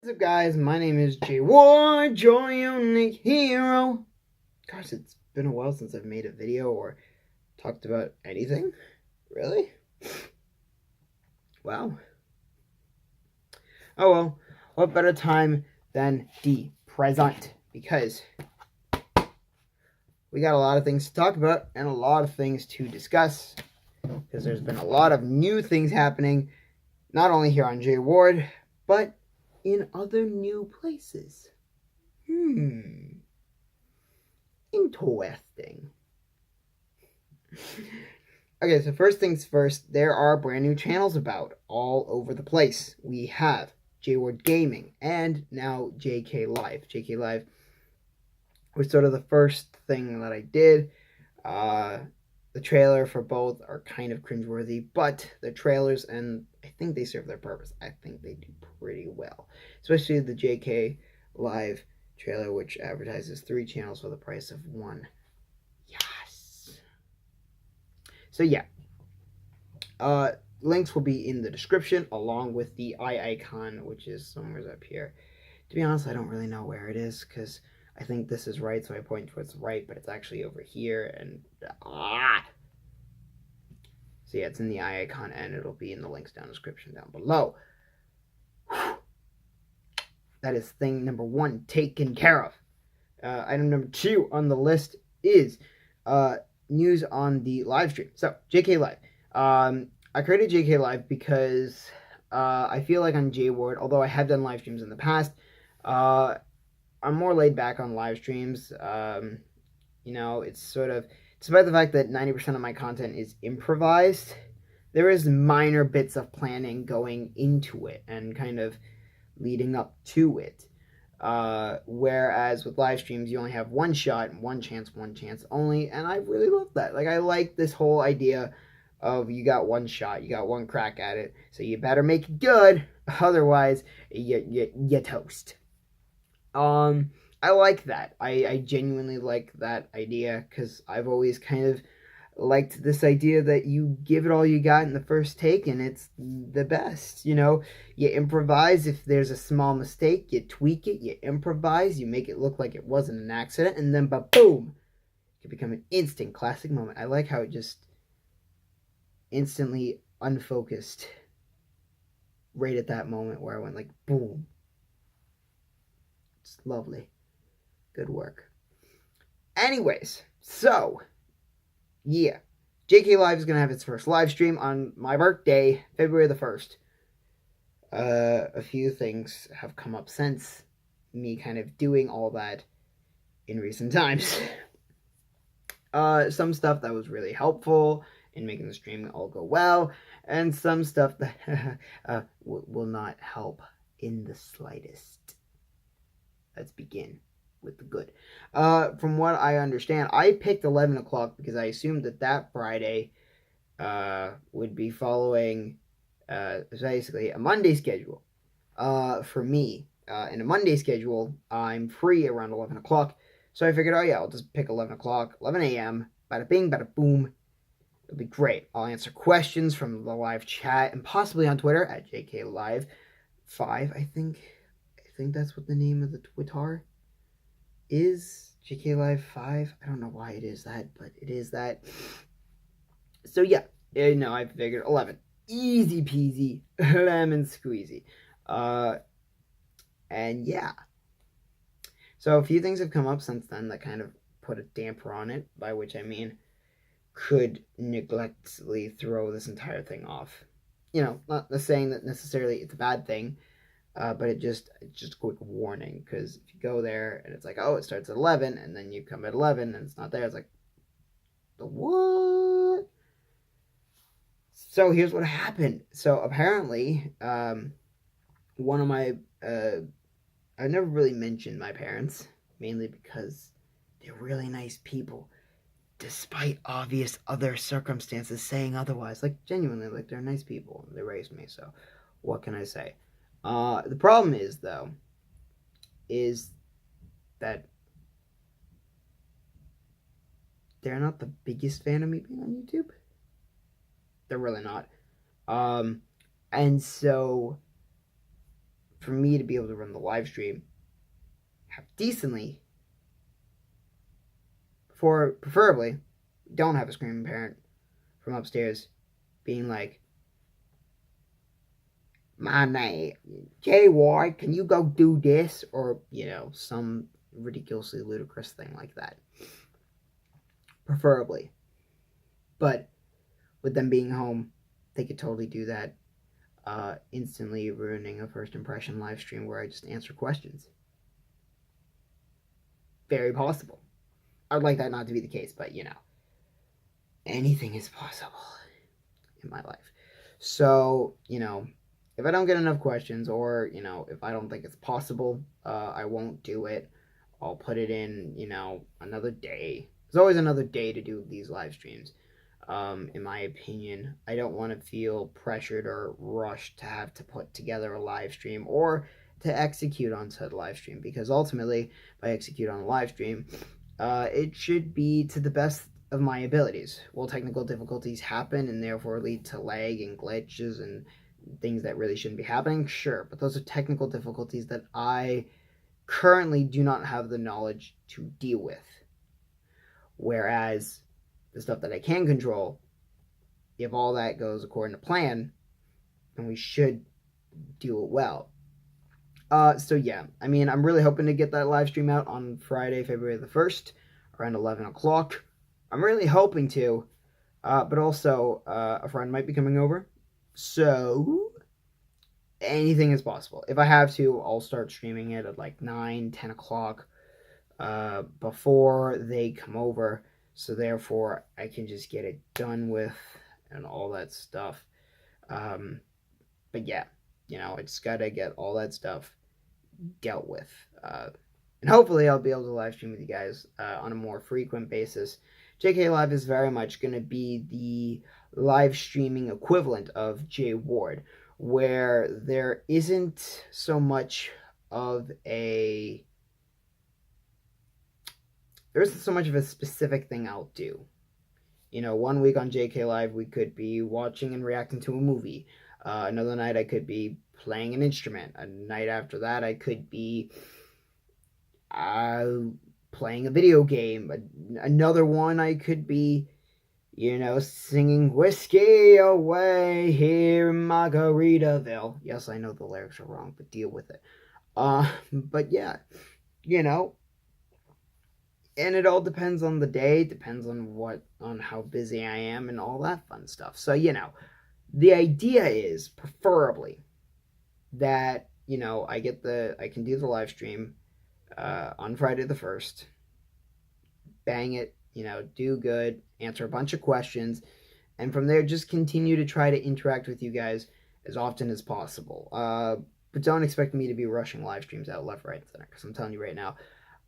What's up, guys? My name is JWard, your unique hero. Gosh, it's been a while since I've made a video or talked about anything. Really? Wow. Oh well, what better time than the present? Because we got a lot of things to talk about and a lot of things to discuss. Because there's been a lot of new things happening, not only here on JWard, but in other new places. Interesting. Okay, so first things first, there are brand new channels about all over the place. We have JWard Gaming and now JK Live. JK Live was sort of the first thing that I did. The trailer for both are kind of cringeworthy, but the trailers, and I think they serve their purpose. I think they do pretty well. Especially the JK Live trailer, which advertises 3 channels for the price of 1. Yes. So yeah. Links will be in the description, along with the eye icon, which is somewhere up here. To be honest, I don't really know where it is, because I think this is right, so I point towards the right, but it's actually over here, and so yeah, it's in the eye icon, and it'll be in the links down description down below. That is thing number 1 taken care of. Item number 2 on the list is news on the live stream. So, JK Live. I created JK Live because I feel like on JWard, although I have done live streams in the past, I'm more laid back on live streams. It's sort of, despite the fact that 90% of my content is improvised, there is minor bits of planning going into it and kind of leading up to it. Whereas with live streams, you only have one shot, one chance only, and I really love that. Like, I like this whole idea of you got one shot, you got one crack at it, so you better make it good, otherwise you toast. I like that. I genuinely like that idea, because I've always kind of liked this idea that you give it all you got in the first take and it's the best. You improvise. If there's a small mistake, you tweak it, you improvise, you make it look like it wasn't an accident, and then boom, it can become an instant classic moment. I like how it just instantly unfocused right at that moment where I went like boom. It's lovely. Good work. Anyways, so yeah, JK Live is going to have its first live stream on my birthday, February the 1st. A few things have come up since me kind of doing all that in recent times. Some stuff that was really helpful in making the stream all go well, and some stuff that will not help in the slightest. Let's begin with the good. From what I understand, I picked 11 o'clock because I assumed that Friday would be following basically a Monday schedule for me. In a Monday schedule, I'm free around 11 o'clock. So I figured, oh yeah, I'll just pick 11 o'clock, 11 a.m., bada bing, bada boom. It'll be great. I'll answer questions from the live chat and possibly on Twitter at JKLive5, I think. I think that's what the name of the Twitter is. JKLive5. I don't know why it is that, but it is that. So yeah, I figured 11. Easy peasy, lemon squeezy. And yeah. So a few things have come up since then that kind of put a damper on it, by which I mean could neglectfully throw this entire thing off. Not saying that necessarily it's a bad thing, but it's just a quick warning, because if you go there and it's like, oh, it starts at 11, and then you come at 11 and it's not there, it's like, the what? So here's what happened. So apparently, one of my, I've never really mentioned my parents, mainly because they're really nice people, despite obvious other circumstances saying otherwise. Like, genuinely, like, they're nice people. They raised me, so what can I say? The problem is, though, is that they're not the biggest fan of me being on YouTube. They're really not. And so for me to be able to run the live stream, have decently, for preferably, don't have a screaming parent from upstairs being like, my name, JWard, can you go do this? Or, some ridiculously ludicrous thing like that. Preferably. But with them being home, they could totally do that, instantly ruining a first impression live stream where I just answer questions. Very possible. I'd like that not to be the case, but anything is possible in my life. So, if I don't get enough questions, or, if I don't think it's possible, I won't do it. I'll put it in, another day. There's always another day to do these live streams. In my opinion, I don't want to feel pressured or rushed to have to put together a live stream or to execute on said live stream, because ultimately, if I execute on a live stream, it should be to the best of my abilities. Will technical difficulties happen and therefore lead to lag and glitches and things that really shouldn't be happening? Sure, but those are technical difficulties that I currently do not have the knowledge to deal with. Whereas the stuff that I can control, if all that goes according to plan, then we should do it well. So yeah, I'm really hoping to get that live stream out on Friday, February the 1st, around 11 o'clock. I'm really hoping to, but also a friend might be coming over, so anything is possible. If I have to, I'll start streaming it at like 9, 10 o'clock before they come over, so therefore I can just get it done with and all that stuff. But yeah, I just gotta get all that stuff dealt with. And hopefully I'll be able to live stream with you guys on a more frequent basis. JK Live is very much going to be the live streaming equivalent of JWard, where there isn't so much of a specific thing I'll do. 1 week on JK Live we could be watching and reacting to a movie. Another night I could be playing an instrument. A night after that I could be playing a video game. Another one I could be, singing Whiskey Away here in Margaritaville. Yes, I know the lyrics are wrong, but deal with it. But yeah, and it all depends on the day, depends on how busy I am and all that fun stuff. So, the idea is preferably that, I can do the live stream on Friday the 1st, bang it, do good, answer a bunch of questions, and from there just continue to try to interact with you guys as often as possible. But don't expect me to be rushing live streams out left, right, and center, because I'm telling you right now,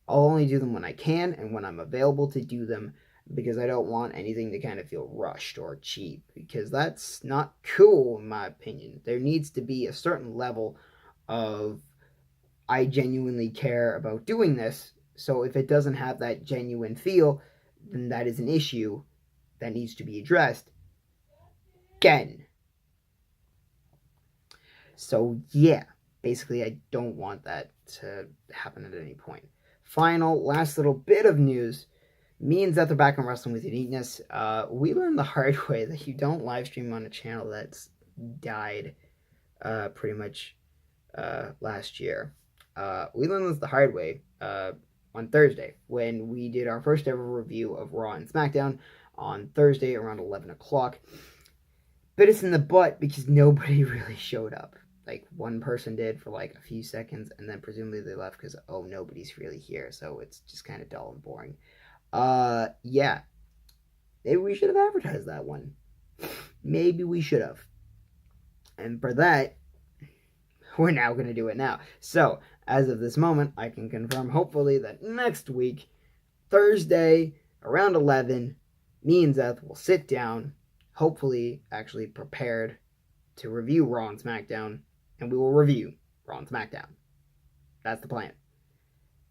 I'll only do them when I can and when I'm available to do them, because I don't want anything to kind of feel rushed or cheap, because that's not cool in my opinion. There needs to be a certain level of I genuinely care about doing this, so if it doesn't have that genuine feel, then that is an issue that needs to be addressed again. So yeah, basically I don't want that to happen at any point. Last little bit of news. Me and Zeth are back on Wrestling with Uniqueness. We learned the hard way that you don't live stream on a channel that's died pretty much last year. We learned this the hard way on Thursday when we did our first ever review of Raw and SmackDown on Thursday around 11 o'clock. Bit us in the butt because nobody really showed up. Like, one person did for like a few seconds, and then presumably they left because, nobody's really here, so it's just kind of dull and boring. Yeah. Maybe we should have advertised that one. Maybe we should have. And for that, we're now going to do it now. So, as of this moment, I can confirm, hopefully, that next week, Thursday, around 11, me and Zeth will sit down, hopefully actually prepared to review Raw and SmackDown, and we will review Raw and SmackDown. That's the plan.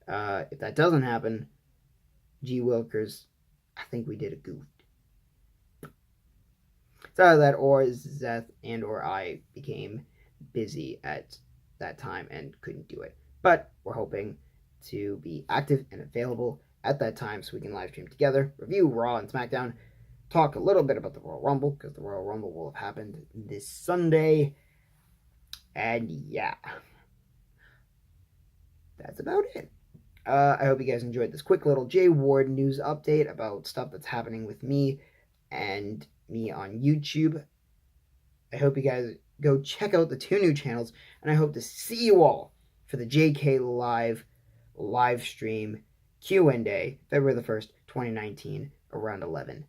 If that doesn't happen, G. Wilkers, I think we did a goof. It's either that or Zeth and or I became busy at that time and couldn't do it. But we're hoping to be active and available at that time so we can live stream together, review Raw and SmackDown, talk a little bit about the Royal Rumble, because the Royal Rumble will have happened this Sunday. And yeah, that's about it. I hope you guys enjoyed this quick little JWard news update about stuff that's happening with me and me on YouTube. I hope you guys go check out the 2 new channels, and I hope to see you all for the JK live stream Q&A, February the 1st, 2019, around 11.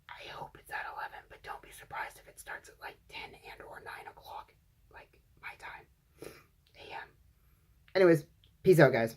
I hope it's at 11, but don't be surprised if it starts at like 10 and or 9 o'clock, like my time, a.m. Anyways, peace out, guys.